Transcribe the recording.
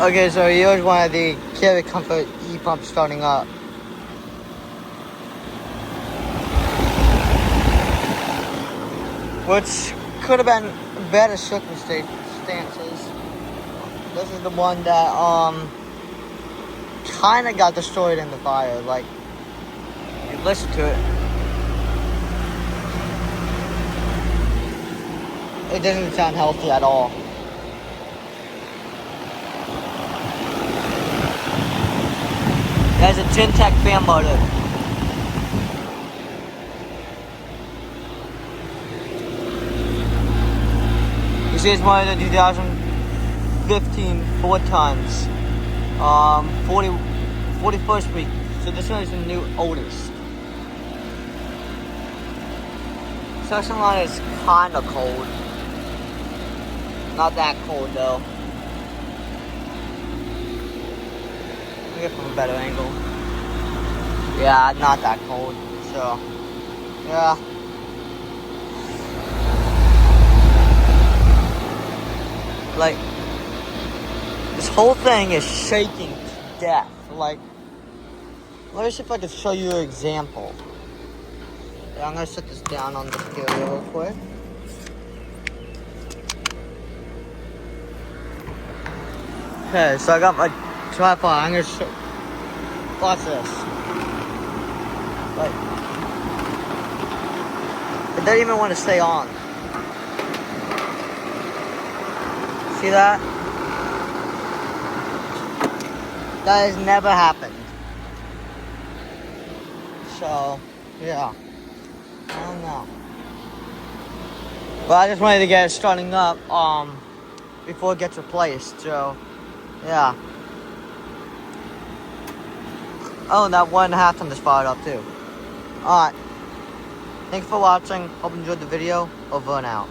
Okay, so here's one of the Carrier Comfort e-pumps starting up. Which could have been better circumstances. This is the one that kind of got destroyed in the fire. Like, you listen to it. It doesn't sound healthy at all. There's a Gentech fan motor. This is one of the 2015 4 tons. 41st week. So this one is the new oldest. Section line is kinda cold. Not that cold though. Let me get from a better angle. Yeah, not that cold. So, yeah. Like, this whole thing is shaking to death. Like, let me see if I can show you an example. Yeah, I'm gonna set this down on the stereo real quick. Okay, so I got my tripod. I'm gonna show. Watch this. Like, it doesn't even want to stay on. See that? That has never happened. So, yeah. I don't know. But I just wanted to get it starting up before it gets replaced. So, yeah. Oh, and that 1.5 ton is fired up too. Alright. Thanks for watching. Hope you enjoyed the video. Over and out.